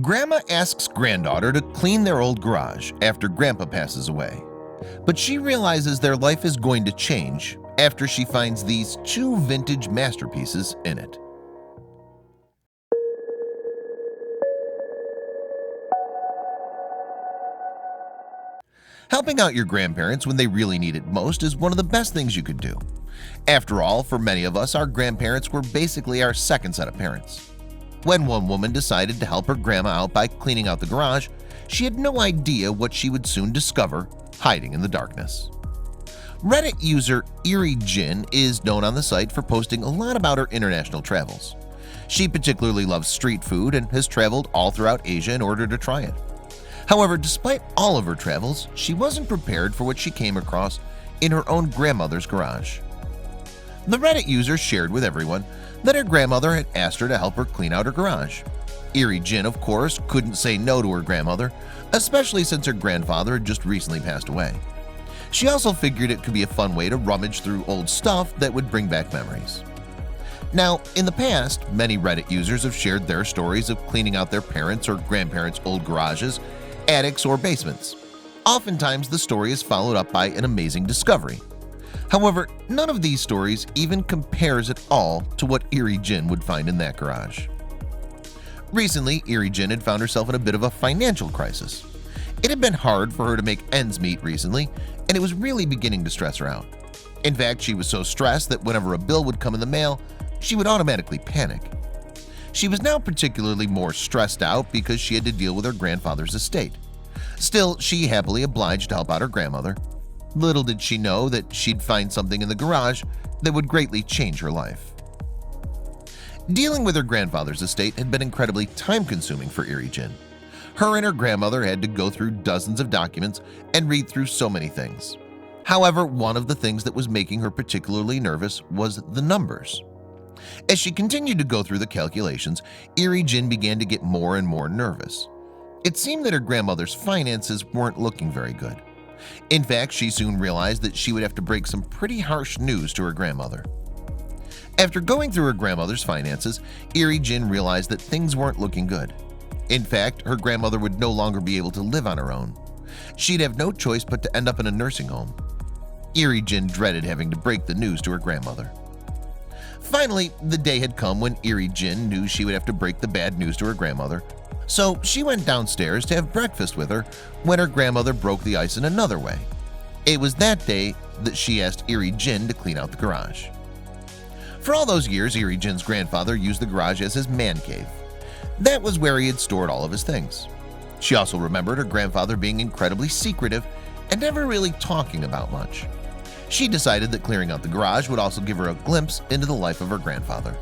Grandma asks granddaughter to clean their old garage after Grandpa passes away, but she realizes their life is going to change after she finds these two vintage masterpieces in it. Helping out your grandparents when they really need it most is one of the best things you could do. After all, for many of us, our grandparents were basically our second set of parents. When one woman decided to help her grandma out by cleaning out the garage, she had no idea what she would soon discover hiding in the darkness. Reddit user Eerie Jin is known on the site for posting a lot about her international travels. She particularly loves street food and has traveled all throughout Asia in order to try it. However, despite all of her travels, she wasn't prepared for what she came across in her own grandmother's garage. The Reddit user shared with everyone that her grandmother had asked her to help her clean out her garage. Eerie Jin, of course, couldn't say no to her grandmother, especially since her grandfather had just recently passed away. She also figured it could be a fun way to rummage through old stuff that would bring back memories. Now, in the past, many Reddit users have shared their stories of cleaning out their parents' or grandparents' old garages, attics, or basements. Oftentimes, the story is followed up by an amazing discovery. However, none of these stories even compares at all to what Eerie Jin would find in that garage. Recently, Eerie Jin had found herself in a bit of a financial crisis. It had been hard for her to make ends meet recently, and it was really beginning to stress her out. In fact, she was so stressed that whenever a bill would come in the mail, she would automatically panic. She was now particularly more stressed out because she had to deal with her grandfather's estate. Still, she happily obliged to help out her grandmother. Little did she know that she'd find something in the garage that would greatly change her life. Dealing with her grandfather's estate had been incredibly time-consuming for Eerie Jin. Her and her grandmother had to go through dozens of documents and read through so many things. However, one of the things that was making her particularly nervous was the numbers. As she continued to go through the calculations, Eerie Jin began to get more and more nervous. It seemed that her grandmother's finances weren't looking very good. In fact, she soon realized that she would have to break some pretty harsh news to her grandmother. After going through her grandmother's finances, Eerie Jin realized that things weren't looking good. In fact, her grandmother would no longer be able to live on her own. She'd have no choice but to end up in a nursing home. Eerie Jin dreaded having to break the news to her grandmother. Finally, the day had come when Eerie Jin knew she would have to break the bad news to her grandmother. So she went downstairs to have breakfast with her when her grandmother broke the ice in another way. It was that day that she asked Eerie Jin to clean out the garage. For all those years, Eerie Jin's grandfather used the garage as his man cave. That was where he had stored all of his things. She also remembered her grandfather being incredibly secretive and never really talking about much. She decided that clearing out the garage would also give her a glimpse into the life of her grandfather.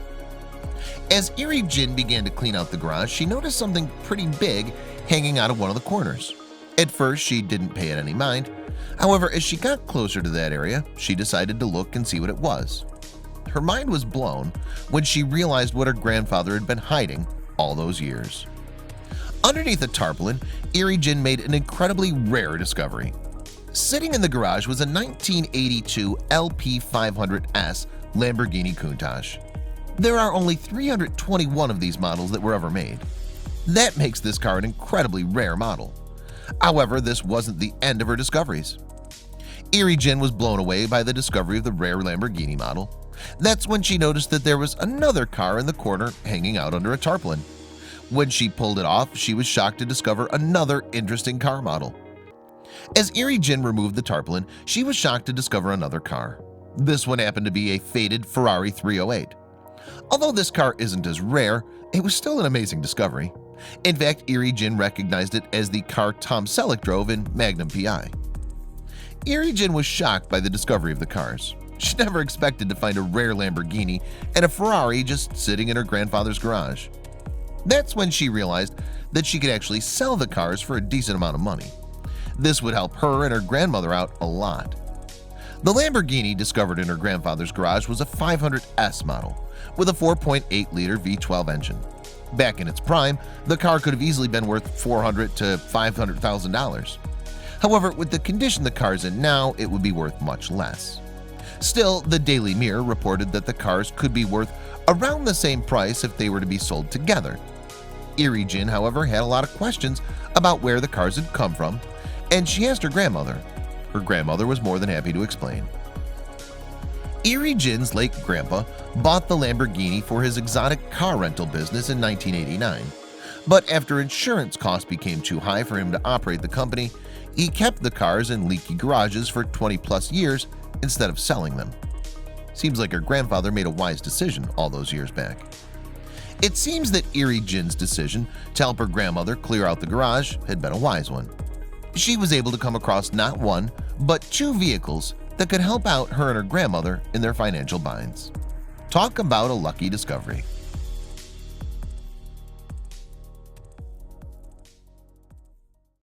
As Eerie Jin began to clean out the garage, she noticed something pretty big hanging out of one of the corners. At first, she didn't pay it any mind. However, as she got closer to that area, she decided to look and see what it was. Her mind was blown when she realized what her grandfather had been hiding all those years. Underneath a tarpaulin, Eerie Jin made an incredibly rare discovery. Sitting in the garage was a 1982 LP500S Lamborghini Countach. There are only 321 of these models that were ever made. That makes this car an incredibly rare model. However, this wasn't the end of her discoveries. Eerie Jin was blown away by the discovery of the rare Lamborghini model. That's when she noticed that there was another car in the corner hanging out under a tarpaulin. When she pulled it off, she was shocked to discover another interesting car model. As Eerie Jin removed the tarpaulin, she was shocked to discover another car. This one happened to be a faded Ferrari 308. Although this car isn't as rare, it was still an amazing discovery. In fact, Eerie Jin recognized it as the car Tom Selleck drove in Magnum P.I. Eerie Jin was shocked by the discovery of the cars. She never expected to find a rare Lamborghini and a Ferrari just sitting in her grandfather's garage. That's when she realized that she could actually sell the cars for a decent amount of money. This would help her and her grandmother out a lot. The Lamborghini discovered in her grandfather's garage was a 500S model with a 4.8-liter V12 engine. Back in its prime, the car could have easily been worth $400,000 to $500,000. However, with the condition the car's in now, it would be worth much less. Still, the Daily Mirror reported that the cars could be worth around the same price if they were to be sold together. Erie Jin, however, had a lot of questions about where the cars had come from, and she asked her grandmother. Her grandmother was more than happy to explain. Erie Jin's late grandpa bought the Lamborghini for his exotic car rental business in 1989, but after insurance costs became too high for him to operate the company, he kept the cars in leaky garages for 20+ years instead of selling them. Seems like her grandfather made a wise decision all those years back. It seems that Erie Jin's decision to help her grandmother clear out the garage had been a wise one. She was able to come across not one, but 2 vehicles that could help out her and her grandmother in their financial binds. Talk about a lucky discovery.